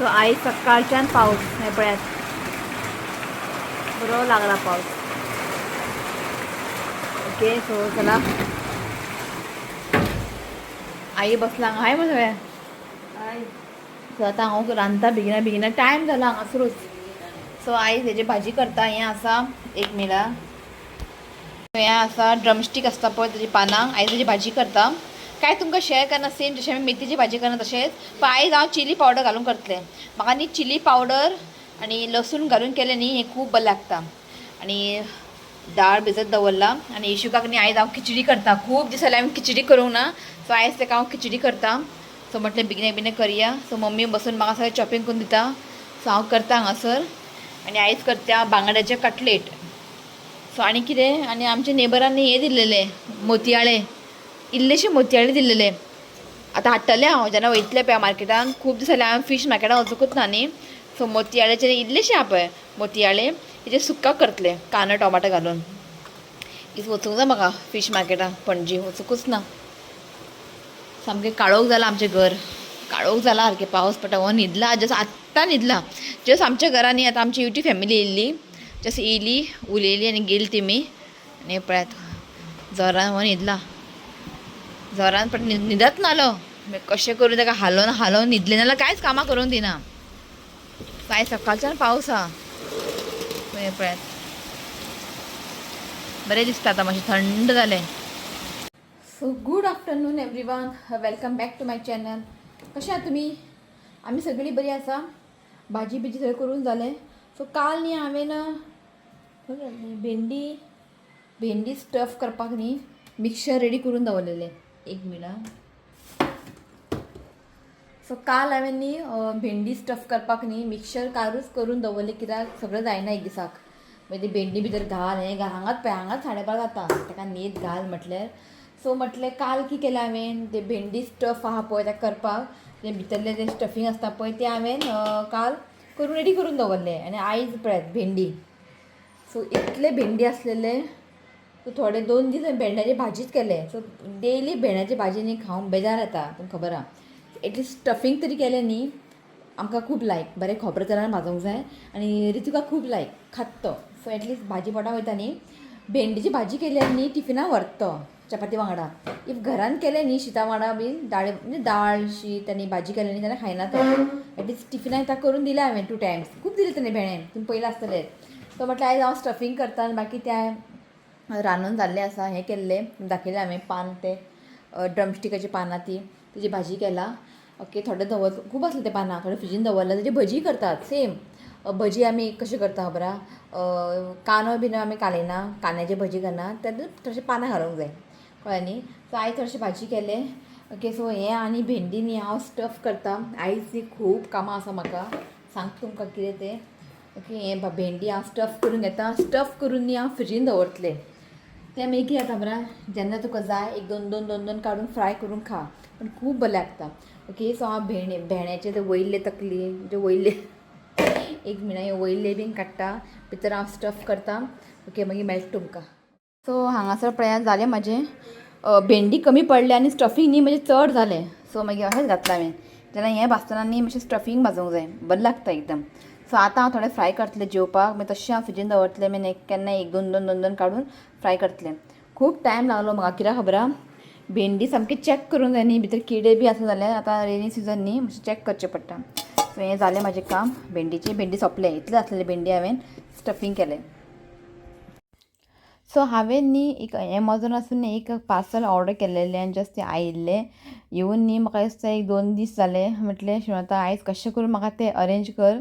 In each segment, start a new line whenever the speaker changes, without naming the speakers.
So आई सकाळच्यान पाऊस हे पळयात बरो लागला पाऊस. ओके सो चला आई बसला हाय मग सगळ्या सो आता हांव रांदता बेगिना बेगिना टायम जाला हांगासरूच. सो आई तेजी भाजी करता. हें आसा एक मिला हें आसा ड्रमस्टीक आसता पळय तेजी पानां. आई तेजी भाजी करता. काय तुमकां शेअर करना सेम जशें आमी मेथीची भाजी करना तशेंच. पण आयज हांव चिली पावडर घालून करतलें. म्हाका न्ही चिली पावडर आनी लसूण घालून केलें न्ही हें खूब बरें लागता. आनी दाळ भिजत दवरला आनी इशुकाक न्ही आयज हांव खिचडी करता. खूब दीस जाले हांवें खिचडी करूंक ना. सो आयज ताका हांव खिचडी करता. सो म्हटलें बेगिने बेगिने करया. सो मम्मी बसून म्हाका सगळें चॉपिंग करून दिता. सो हांव करता हांगासर. आनी आयज करता बांगड्याचे कटलेट. सो आनी कितें आनी आमच्या नेबरांनी हे दिल्लेले मोतयाळे इल्लेशे मोतयाळे दिल्लेले. आतां हाडटलें हांव जेन्ना वयतलें पळय मार्केटान. खूब दीस जाले हांवें फीश मार्केटान वचूंकूच ना न्ही. सो मोतयाळेचे इल्लेशे आहा पळय मोतयाळे तेजे सुक्का करतलें कांदो टोमाटो घालून. वचूंक जाय म्हाका फीश मार्केटान पणजी वचूंकूच ना. सामकें काळोख जाला आमचें घर. काळोख जाला सारकें पावस पडटा. हो न्हिदला जस्ट आत्तां न्हिदला. जस्ट आमच्या घरांनी आतां आमची युटी फॅमिली येयल्ली. जस्ट येयली उलयली आनी गेली तेमी. आनी पळयात जोरान हो न्हिदला. जोरान पण न्हिदत नालो. कशें करून ताका हालोवन हालोवन न्हिदलें नाल्यार कांयच कामां करूंक दिना. कांय सकाळच्यान पावस आहा पळयात. बरें दिसता आतां मातशें थंड जालें. So good afternoon everyone. Welcome back to my channel. कशें आहा तुमी? आमी सगळीं बरीं आसा. भाजी बिजी सगळें करून जालें. सो काल न्ही हांवें भेंडी स्टफ करपाक न्ही मिक्सर रेडी करून दवरलेलें. एक मिनट. सो काल हांवें न्ही भेंडी स्टफ करपाक न्ही मिक्सर कालूच करून दवरलें. कित्याक सगळें जायना एक दिसाक. मागीर ती भेंडी भितर घाल हें घाल हांगाच पळय हांगाच 12:30 जाता ताका न्हीद घाल म्हटल्यार. सो म्हटलें काल कितें केलें हांवें ते भेंडी स्टफ आहा पळय ताका करपाक तें भितरलें तें स्टफींग आसता पळय तें हांवें काल करून रेडी करून दवरलें. आनी आयज पळयात भेंडी. सो इतले भेंडी आसलेले. सो थोडे 2 दीस हांवें भेंड्याची भाजीच केलें. सो डेली भेंड्याची भाजी न्ही खावंक बेजार येता तुमकां खबर आहा. एटलिस्ट स्टफींग तरी केलें न्ही आमकां खूब लायक. बरें खोबरें तेलान भाजूंक जाय आनी रितुका खूब लायक खात तो. सो एटलिस्ट भाजी पोटाक वयता न्ही. भेंडीची भाजी केल्यार न्ही टिफिनाक व्हरता तो चपाती वांगडा. इफ घरान केलें न्ही शीता वांगडा बीन म्हणजे दाळ शीत आनी भाजी केलें न्ही जाल्यार खायना तो. एटलिस्ट टिफिनाक ताका करून दिलें हांवें 2 टायम्स. खूब दिलें तेणें भेणें तुमी पयलें आसतलें. तो म्हटल्यार आयज हांव स्टफींग करता आनी बाकी तें रांदून जाल्लें आसा. हें केल्लें दाखयलें हांवें पान तें ड्रमस्टिकाची पानां ती तेजी भाजी केला. ओके थोडे खूब आसलें तें पानां थोडे फ्रिजीन दवरलें. तेजी भजी करतात सेम. भजी आमी कशी करता खबर आहा. कांदो बीन आमी कालयना कांद्याची भजी करना तेतूंत थोडीशीं पानां घालूंक जाय कळ्ळें न्ही. सो आयज थोडेशें भाजी केलें. ओके सो हें आनी भेंडी न्ही हांव स्टफ करता. आयज न्ही खूब कामां आसा म्हाका. सांगता तुमकां कितें तें. ओके हें भेंडी हांव स्टफ करून घेता. स्टफ करून न्ही हांव फ्रिजीन दवरतलें. तें मागीर कितें जाता खबर आहा जेन्ना तुका जाय एक दोन काडून फ्राय करून खा. पण खूब बरें लागता. ओके सो हांव भेंड्याचे ते वयले तकली म्हणजे वयले एक मिनट हे वयले बीन काडटा भितर हांव स्टफ करता. ओके मागीर मेळटा तुमकां. सो हांगासर पळयात जालें म्हाजें. भेंडी कमी पडले आनी स्टफींग न्ही म्हणजे चड जालें. सो मागीर अशेंच घातलें हांवें. जेन्ना हें भाजतना न्ही मातशें स्टफींग भाजूंक जाय बरें लागता एकदम. सो आतां हांव थोडें फ्राय करतलें जेवपाक. मागीर तशें हांव फ्रिजीन दवरतलें. मागीर केन्ना एक दोन काडून फ्राय करतलें. खूब टायम लागलो म्हाका कित्याक खबर आहा भेंडी सामकी चॅक करूंक जाय न्ही भितर किडे बी आसा जाल्यार आतां रेनी सिजन न्ही मातशें चॅक करचें पडटा. सो हें जालें म्हाजें काम. भेंडी सोंपलें. इतलें आसलेलें भेंडी हांवें स्टफींग केलें. सो हांवें न्ही एक एमेझॉनासून एक पार्सल ऑर्डर केल्लेलें आनी जस्ट तें आयिल्लें. येवन न्ही म्हाका दिसता एक 2 दीस जाले. म्हटलें शिवता आयज कशें करून म्हाका तें अरेंज कर.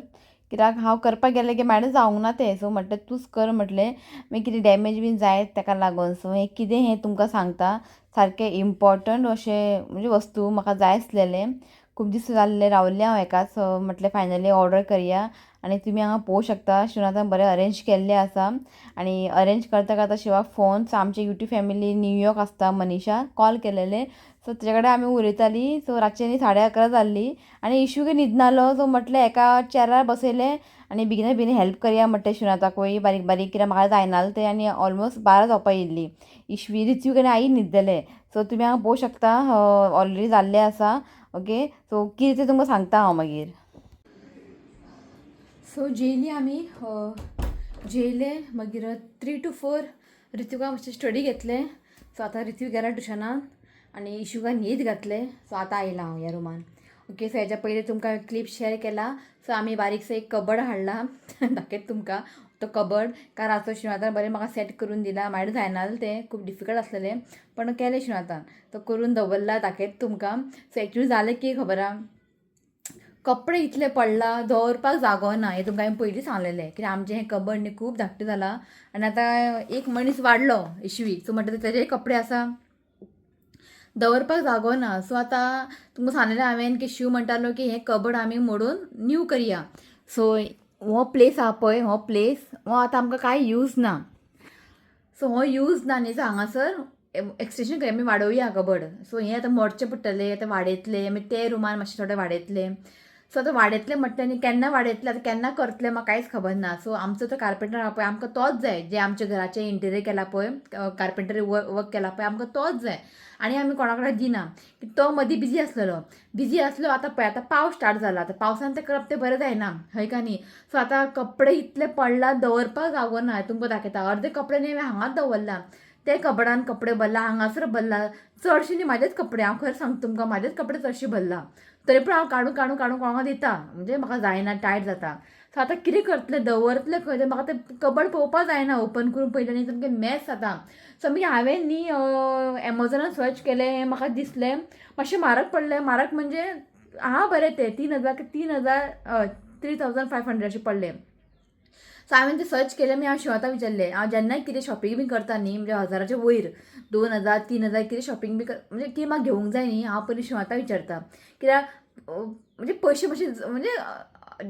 कित्याक हांव करपाक गेलें की म्हाजें जावंक ना तें. सो म्हटलें तूंच कर म्हटलें. मागीर कितें डॅमेज बीन जायत ताका लागून. सो हें कितें हें तुमकां सांगता. सारकें इम्पॉर्टंट अशें म्हणजे वस्तू म्हाका जाय आसलेलें. खूब दीस जाल्ले रावल्लें हांव हेकाच. म्हटलें फायनली ऑर्डर करया. आनी तुमी हांगा पळोवंक शकता शिवनाथान बरें अरेंज केल्लें आसा. आनी अरेंज करता करता शिवाक फोन्स आमची युटी फॅमिली न्यूयॉर्क आसता मनीशा कॉल केलेलें. सो तेजे कडेन आमी उलयतालीं. सो रातचें न्ही 11:30 जाल्लीं आनी इशूय न्हिदनालो. सो म्हटलें एका चॅरार बसयलें आनी बेगिना बेगीन हेल्प करया म्हटलें शिवनाथाकूय बारीक बारीक कित्याक म्हाका जायनालें तें आनी ऑलमोस्ट 12 जावपा येयल्लीं. इश्वी रित्यूक आनी आई न्हिदलेले. सो तुमी हांगा पळोवंक शकता ऑलरेडी जाल्लें आसा. ओके सो कितें तें तुमकां सांगता हांव मागीर. सो जेयली आमी जेयले मागीर 3 to 4 रितुका मातशें स्टडी घेतले. सो आतां रितू गेला ट्युशनान आनी इशुका न्हीद घातले. सो आतां आयलां हांव ह्या रूमान. ओके, सो हेच्या पयलीं तुमकां क्लिप शेअर केला. सो आमी बारीकसो एक कबड हाडला दाखयत तुमकां तो कबड. कारण आतां शिवातान बरें म्हाका सेट करून दिला. म्हाजे जायनासलें तें खूब डिफिकल्ट आसलेलें पण केलें शिवातान. तो करून दवरला दाखयत तुमकां. सो एक्चुली जालें की खबर आहा, कपडे इतले पडला दवरपाक जागो ना. हें तुमकां हांवें पयलीं सांगलेलें कित्याक आमचें हें कबड न्ही खूब धाकटें जालां आनी आतां एक मनीस वाडलो इशवीक. सो म्हणटा तेजे कपडे आसा दवरपाक जागो ना. सो आतां तुमकां सांगलेलें हांवें की शिव म्हणटालो की हें कबड आमी मोडून न्यू करया. सो हो प्लेस आहा पळय, हो प्लेस हो आतां आमकां कांय यूज ना. सो हो यूज ना न्ही. सो हांगासर एक्सटेंशन करूया, आमी वाडोवया कबड. सो हें आतां मोडचें पडटलें. आतां वाडयतलें आमी ते रुमान मातशें थोडें वाडयतलें. सो आतां वाडयतलें म्हणटा आनी केन्ना वाडयतलें आतां केन्ना करतलें म्हाका कांयच खबर ना. सो आमचो तो कार्पेंटर आहा पळय आमकां तोच जाय जे आमच्या घराचें इंटेरियर केला पळय, कार्पेंटरी वर्क केला पळय आमकां तोच जाय. आनी आमी कोणा कडेन दिना. तो मदीं बिजी आसलो. आतां पळय आतां पावस स्टार्ट जाला. आतां पावसान तें करप तें बरें जायना हय का न्ही. सो आतां कपडे इतले पडला दवरपाक जागो ना. तुमकां दाखयता अर्दे कपडे न्ही हांवें हांगाच दवरला. ते कबडान कपडे भरला, हांगासर भरला. चडशे न्ही म्हाजेच कपडे, हांव खरें सांगता तुमकां म्हाजेच कपडे चडशे भरला. तरी पूण हांव काडून काडून काडून कोणाक दिता. म्हणजे म्हाका जायना, टायट जाता. सो आतां कितें करतलें दवरतलें खंय तें म्हाका तें कबड पळोवपा जायना ओपन करून पयलें न्ही सामकें मॅस जाता. सो मागीर हांवें न्ही एमेझॉनार सर्च केलें. हें म्हाका दिसलें मातशें म्हारग पडलें. म्हारग म्हणजे आहा बरें तें 3,500 अशें पडलें. सो हांवें तें सर्च केलें. मागीर हांव शिवताक विचारलें. हांव जेन्नाय कितें शॉपिंग बी करता न्ही म्हणजे 1000च्या वयर 2000 3000 कितें शॉपिंग बी म्हणजे कितें म्हाका घेवंक जाय न्ही हांव पयलीं शिवताक विचारता. कित्याक म्हणजे पयशे मातशे म्हणजे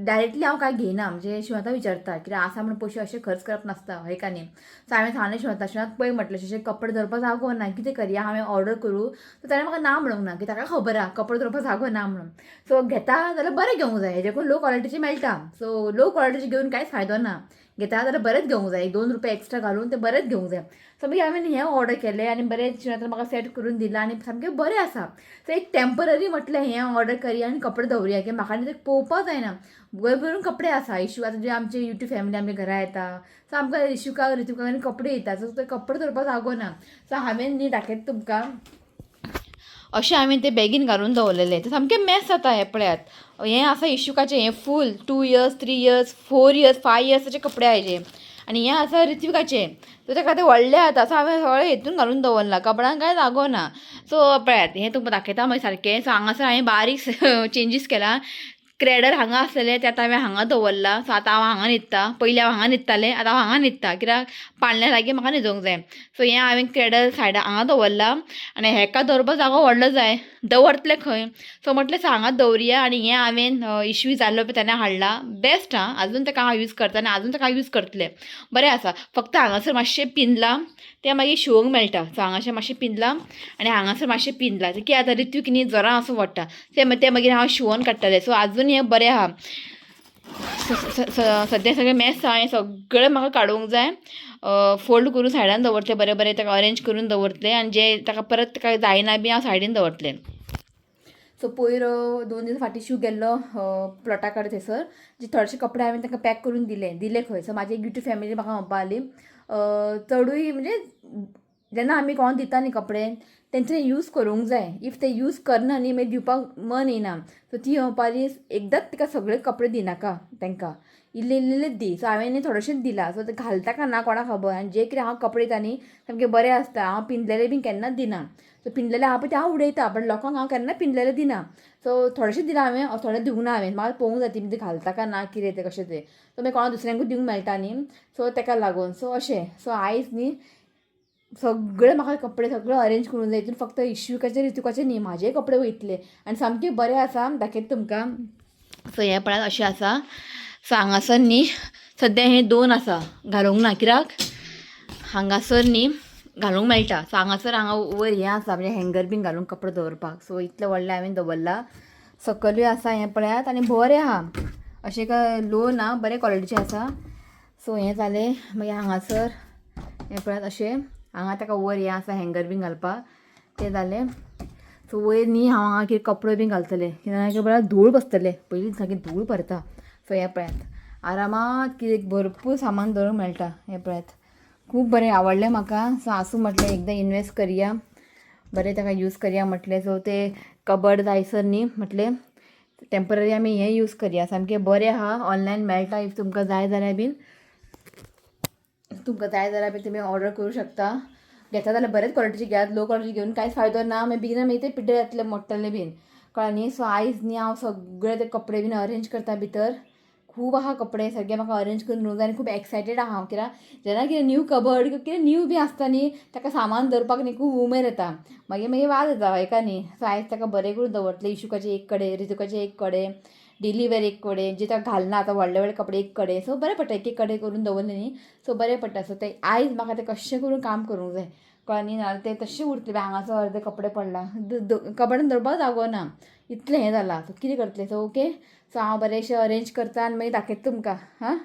डायरेक्टली हांव कांय घेयना. म्हणजे शिवताक विचारता कित्याक आसा म्हणून पयशे अशे खर्च करप नासता हय का न्ही. सो हांवें सांगलें शिवता पळय म्हटलें अशें कपडे दवरपाक जागो ना कितें करया हांवें ऑर्डर करूं. सो ताणें म्हाका ना म्हणूंक ना की ताका खबर आहा कपडे दवरपाक जागो ना म्हणून. सो घेता जाल्यार बरें घेवंक जाय. हेजे करून लो क्वॉलिटीचे मेळटा. सो लो क्वॉलिटीचे घेवन कांयच फायदो ना. घेता जाल्यार बरेंच घेवंक जाय. 2 रुपया एक्स्ट्रा घालून ते बरेंच घेवंक जाय. सो मागीर हांवें हें ऑर्डर केलें आनी बरें शिवता म्हाका सेट करून दिला आनी सामकें बरें आसा. सो एक टेम्पररी म्हटलें हें ऑर्डर करया आनी कपडे दवरया की म्हाका आनी तें पळोवपा जायना. भर भरून कपडे आसा. इशू आतां जे आमचे यूट्यूब फॅमिली आमच्या घरा येता. सो आमकां इशूकाक रितुकाक आनी कपडे येता. सो ते कपडे दवरपाक जागो ना. सो हांवें न्ही दाखयता तुमकां अशें हांवें तें बॅगीन घालून दवरलेलें. तें सामकें मॅस जाता. हें पळयात हें आसा इशूकाचें हें फूल 2 years 3 years 4 years 5 years अशे कपडे आयचे. आनी हें आसा रित्विकाचें. सो तेका तें व्हडलें आतां. सो हांवें सगळें हितून घालून दवरला. कपडान कांय जागो ना. सो पळयात हें तुमकां दाखयता मागीर सारकें. सो हांगासर हांवें बारीक चेंजीस केला. क्रेडल हांगा आसलेलें तें आतां हांवें हांगा दवरला. सो आतां हांव हांगा न्हिदता. पयलीं हांव हांगा न्हिदतालें आतां हांव हांगा न्हिदता कित्याक पाळण्या लागीं म्हाका न्हिदोंक जाय. सो हें हांवें क्रेडल सायडा हांगा दवरला आनी हेका दवरपाक जागो व्हडलो जाय. दवरतलें खंय. सो म्हटलें हांगाच दवरया आनी हें हांवें इशवी जाल्लो पळय तेन्ना हाडला. बेस्ट आं आजून तेका हांव यूज करता आनी आजून तेका यूज करतलें. बरें आसा. फक्त हांगासर मातशें पिंजलां तें मागीर शिवूंक मेळटा. सो हांगासर मातशें पिंजलां आनी हांगासर मातशें पिंजलां की आतां रित्वीक न्ही जोरां असो ओडटा तें मागीर हांव शिवोन काडटलें. सो आजून हें बरें आहा. सद्या सगळें मॅस आहा. हें सगळें म्हाका काडूंक जाय. फोल्ड करून सायडान दवरतलें बरें बरें ताका अरेंज करून दवरतलें आनी जे ताका परत ताका जायना बी हांव सायडीन दवरतलें. सो पयर 2 दीस फाटीं शिव गेल्लो प्लॉटा कडेन थंयसर जे थोडेशे कपडे हांवें ताका पॅक करून दिले खंय. सो म्हाजी एक यूट्यूब फॅमिली म्हाका म्हणपा लागली चडूय म्हणजे जेन्ना आमी कोणाक दिता न्ही कपडे तेंचे यूज करूंक जाय. इफ ते यूज करना न्ही मागीर दिवपाक मन येना. सो ती म्हणपा लागली एकदांच तिका सगळे कपडे दिनाका तांकां इल्ले इल्लेच दी. सो हांवें न्ही थोडेशेच दिला. सो ते घालता काय ना कोणाक खबर. आनी जे कितें हांव कपडे दिता न्ही सामके बरें आसता. हांव पिंजलेले बी केन्नाच दिना. सो पिंजलेले आहा पळय ते हांव उडयता बट लोकांक हांव केन्ना पिंजलेले दिना. सो थोडेशेच दिला हांवें थोडे दिवंक ना हांवें. म्हाका पळोवंक जाय ती घालता काय ना कितें तें कशें तें. सो मागीर कोणाक दुसऱ्यांकूय दिवंक मेळटा न्ही. सो ताका लागून सो अशें. सो आयज न्ही सगळे म्हाका कपडे सगळे अरेंज करून जाय. हितून फक्त इशूकाचे रितुकाचे न्ही म्हाजेय कपडे वयतले आनी सामके बरें आसा. दाखयता तुमकां. सो हें पळयात अशें आसा. सो हांगासर न्ही सद्या हें 2 आसा घालूंक ना कित्याक हांगासर न्ही घालूंक मेळटा. सो हांगासर हांगा वयर हें आसा म्हणजे हँगर बीन घालून कपडे दवरपाक. सो इतलें व्हडलें हांवें दवरला. सकयलूय आसा हें पळयात आनी बरें आहा. अशें काय लो ना बरें क्वॉलिटीचें आसा. सो हें जालें. मागीर हांगासर हें पळयात अशें हांगा ताका वयर हें आसा हँगर बीन घालपाक तें जालें. सो वयर न्ही हांव हांगा कितें कपडे बीन घालतलें कित्याक बरें धूळ बसतलें. पयलीं सारकें धूळ भरता. सो हें पळयात आरामात कितें भरपूर सामान दवरूंक मेळटा. हे पळयात, खूब बरें आवडलें म्हाका. सो आसूं म्हटलें एकदां इन्वेस्ट करया, बरें ताका यूज करया म्हटलें. सो ते कबड जायसर न्ही म्हटलें टेम्पररी आमी हें यूज करया. सामकें बरें आहा, ऑनलायन मेळटा. इफ तुमकां जाय जाल्यार बीन तुमी ऑर्डर करूं शकता. घेता जाल्यार बरेच क्वॉलिटीची घेयात, लो क्वॉलिटी घेवन कांयच फायदो ना. मागीर बेगिना मागीर ते पिड्ड्यार जातले, मोडटले बीन, कळ्ळें न्ही. सो आयज न्ही हांव सगळे ते कपडे बीन अरेंज करता भितर. खूब आहा कपडे, सगळे म्हाका अरेंज करून दवरूंक जाय आनी खूब एक्सायटेड आहा हांव. कित्याक जेन्ना कितें न्यू कबड कितें न्यू बी आसता न्ही, ताका सामान दवरपाक न्ही खूब उमेद येता. मागीर वाज येता हेका न्ही. सो आयज ताका बरें करून दवरतलें. इशुकाचे एक कडे, रितुकाचे एक कडे, डेली वेअर एक कडे, जे ताका घालना आतां व्हडले व्हडले कपडे एक कडे. सो बरें पडटा, एक एक कडे करून दवरले न्ही सो बरें पडटा. सो ते आयज म्हाका तें कशें करून काम करूंक जाय, कळ्ळें न्ही. नाजाल्यार ते तशें उरतले. हांगासर अर्दे कपडे पडला, कबडान दवरपाक जागो ना, इतलें हें जालां. सो कितें करतलें. सो ओके, सो हांव बरेंशें अरेंज करता आनी मागीर दाखयता तुमकां. हां,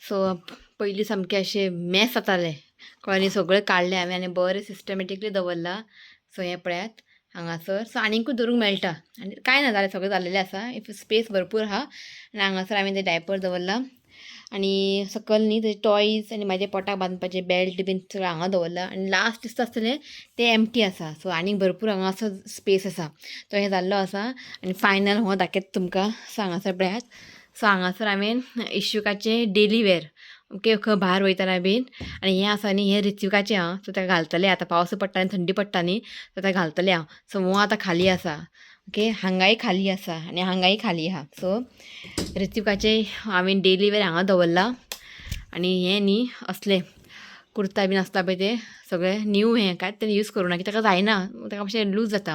सो पयलीं सामकें अशें मॅस जातालें, कळ्ळें न्ही. सगळें काडलें हांवें आनी बरें सिस्टमॅटिकली दवरलां. सो हें पळयात हांगासर. सो आनीकूय दवरूंक मेळटा आनी कांय ना जालें, सगळें जाल्लेलें आसा. इफ स्पेस भरपूर आहा. आनी हांगासर हांवें तें डायपर दवरलां आनी सकयल न्ही ते टॉयज आनी म्हाजे पोटाक बांदपाचें बेल्ट बीन सगळें हांगा दवरलां. आनी लास्ट दिसता आसतलें तें एम्प्टी आसा. सो आनीक भरपूर हांगासर स्पेस आसा. तो हें जाल्लो आसा आनी फायनल हो दाखयता तुमकां. सो हांगासर पळयात. सो हांगासर हांवें इशुकाचें डेली वेअर, ओके, खंय भायर वयतना बीन. आनी हें आसा न्ही, हें रित्विकाचें हां. सो ताका घालतलें. आतां पावस पडटा आनी थंडी पडटा न्ही, सो ताका घालतलें हांव. सो हो आतां खाली आसा, ओके, हांगाय खाली आसा आनी हांगाय खाली आहा. सो रित्विकाचें हांवें डेली वेअर हांगा दवरलां. आनी हें न्ही असलें कुर्ता बीन आसता पळय ते सगळें न्यू, हें कांयच तें यूज करूं ना, की ताका जायना, ताका मातशें लूज जाता.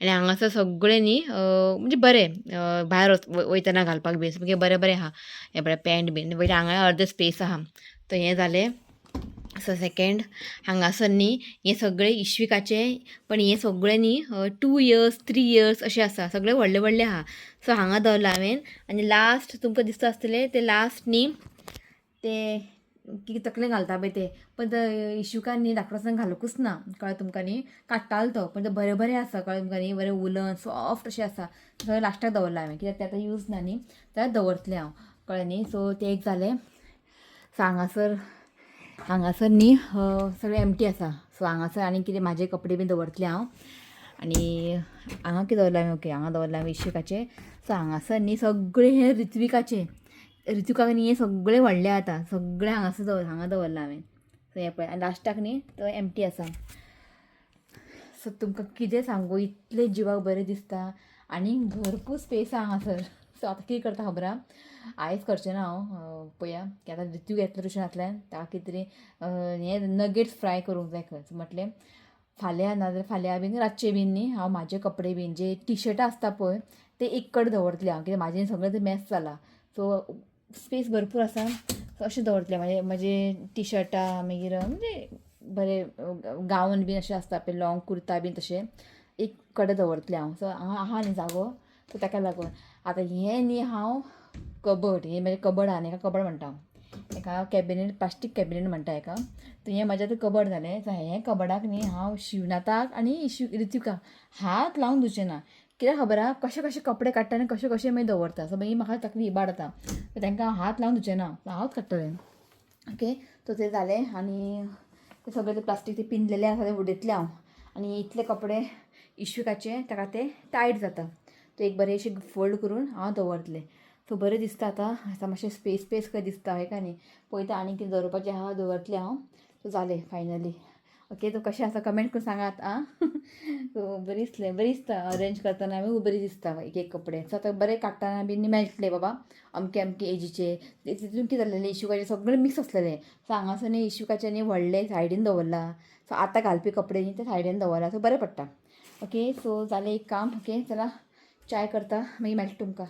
आनी हांगासर सगळें न्ही म्हणजे बरें भायर वयतना घालपाक बी सामकें बरें बरें आहा. हें पळय पॅन्ट बीन वयले हांगा अर्दें स्पेस आहा. तो हें जालें. सो सेकेंड हांगासर न्ही हें सगळें इश्विकाचें, पण हें सगळें न्ही 2 years 3 years अशें आसा. सगळें व्हडलें व्हडलें आहा. सो हांगा दवरलां हांवें. आनी लास्ट तुमकां दिसता आसतलें ते लास्ट न्ही ते की तकलें घालता पळय ते, पण तो इशुकान न्ही धाकटो आसतना घालूंकूच ना, कळ्ळें तुमकां न्ही. काडटालो तो, पण ते बरें बरें आसा, कळ्ळें तुमकां न्ही. बरें उलन सॉफ्ट अशें आसा. सगळें लास्टाक दवरलां हांवें, कित्याक ते आतां यूज ना न्ही, जाल्यार दवरतलें हांव, कळ्ळें न्ही. सो तें एक जालें. सो हांगासर न्ही सगळें एम्प्टी आसा. सो हांगासर आनी कितें म्हाजे कपडे बीन दवरतलें हांव. आनी हांगा कितें दवरलां हांवें, ओके, हांगा दवरलां हांवें इशुकाचें. सो हांगासर न्ही सगळें हें रित्विकाक न्ही हें सगळें व्हडलें आतां, सगळें हांगासर हांगा दवरलां हांवें. सो हें पळय. आनी लास्टाक न्ही तो एम्प्टी आसा. सो तुमकां कितें सांगू, इतलें जिवाक बरें दिसता. आनी भरपूर स्पेस आहा हांगासर. सो आतां कितें करता खबर आहा, आयज करचें ना हांव, पळया, की आतां रित्यू येतलो ट्युशनांतल्यान, ताका कितें तरी हें नगेट्स फ्राय करूंक जाय खंय. म्हटलें फाल्यां नाजाल्यार फाल्यां बीन रातचें बीन न्ही हांव म्हाजे कपडे बीन जे टिशर्टां आसता पळय ते एक कडेन दवरतलें हांव, कित्याक म्हाजें सगळें तें मॅस जालां. सो स्पेस भरपूर आसा. सो अशें दवरतलें म्हाजे टिशर्टां, मागीर म्हणजे बरें गावन बीन अशें आसता पळय, लॉंग कुर्ता बीन तशें एक कडेन दवरतलें हांव. सो हांगा आहा न्ही जागो, सो ताका लागून. आतां हें न्ही हांव कबड, हें म्हजें कबड आहा न्ही, हेका कबड म्हणटा हांव. हेका कॅबिनेट, प्लास्टीक कॅबिनेट म्हणटा हेका. तर हें म्हाजें आतां कबड जालें. सो हें कबडाक न्ही हांव शिवनाथाक आनी रित्विकाक हात लावन दिवचें ना. कित्याक खबर आहा, कशें कशें कपडे काडटा आनी कशें कशें मागीर दवरता. सो मागीर म्हाका तकली इबाडता. सो तांकां हात लावन दिवचें ना, हांवूच काडटलें, ओके. सो तें जालें. आनी ते सगळें ते प्लास्टीक ते पिंजलेलें आसा तें उडयतलें हांव. आनी इतले कपडे इश्विकाचे ताका ते टायट जाता. तो एक बरेंशें फोल्ड करून हांव दवरतलें. सो बरें दिसता आतां. आतां मातशें स्पेस खंय दिसता हें काय न्ही. पळयता आनी कितें दवरपाचें आहा दवरतलें हांव. सो जालें फायनली, ओके. तो कशें आसा कमेंट करून सांगात आं. सो बरी दिसता अरेंज करतना खूब बरी दिसता एक एक कपडे. सो आतां बरें काडटना बीन मेळटलें बाबा अमके अमके एजीचे. तितून कितें जाल्लेलें इशुकाचें सगळें मिक्स आसलेलें. सो हांगासर न्ही इशुकाचें न्ही व्हडलें सायडीन दवरलां. सो आतां घालपी कपडे न्ही ते सायडीन दवरला. सो बरें पडटा, ओके. सो जालें एक काम, ओके. चला चाय करता, मागीर मेळटा तुमकां.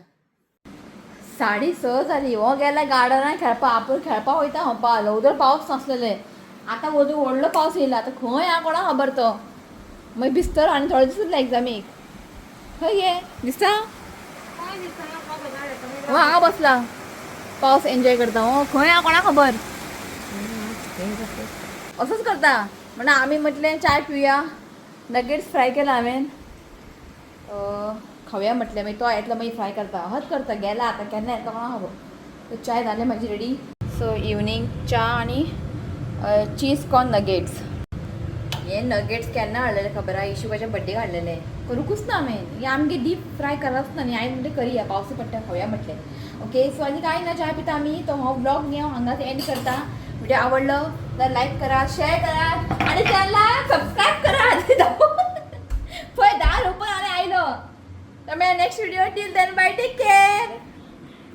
6:30 जाली. हो गेल्या गार्डनान खेळपा, आपूण खेळपा वयता हांव. पावलो उदर पावस नासलेलें. आता व्हडलो पावस येयला आता खंय हा कोणाक खबर तो मागीर भिजतलो आनी थोडे दीस उरले एग्जामीक खंय गे दिसता हांगा बसला पावस एन्जॉय करता खंय हा कोणाक खबर असंच करता म्हणून आम्ही म्हटलें चाय पिवया नगेट्स फ्राय केला हांवें खावया म्हटलें मागीर तो येतलो मागीर फ्राय करता हत करता गेला आतां केन्ना येता कोणाक खबर तो चाय जालें म्हाजी रेडी सो इवनींग च्या आनी चीज कॉर्न नगेट्स हे नगेट्स केन्ना हाडलेले खबर आहा इशूबाच्या बड्डेक हाडलेले करूंकूच ना हांवें हे आमगे डीप फ्राय करच ना न्ही हांवें म्हणलें करया पावस पडटा खावया म्हटलें ओके सो आनी कांय ना चाय पिता आमी तो हो ब्लॉग न्ही हांव हांगाच एंड करता व्हिडिओ आवडलो तर लाईक करा शेअर करा आणि चॅनलला सबस्क्राईब करा पळय 10 रुपये आनी आयलो तर मेळ्या next video till then bye take care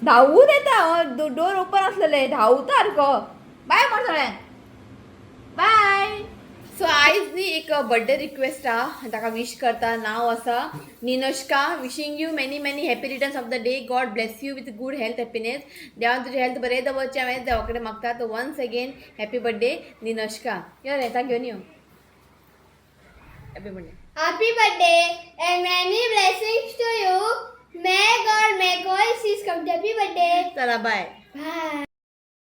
धांवून येता डोर ओपन आसलेले धांवता सारको बाय म्हण सगळ्यांक बाय सो आयज न्ही एक बर्थडे रिक्वेस्ट आहा ताका विश करता नांव आसा Ninoshka wishing you many many happy returns of the day God bless you with good health happiness देवान तुजें हेल्थ बरें दवरचें हांवें देवा कडेन मागता तो once again happy birthday Ninoshka यो रे ताका घेवन यो happy birthday
Happy birthday and many blessings to you. May God make all seas come to happy birthday.
चला बाय
Bye.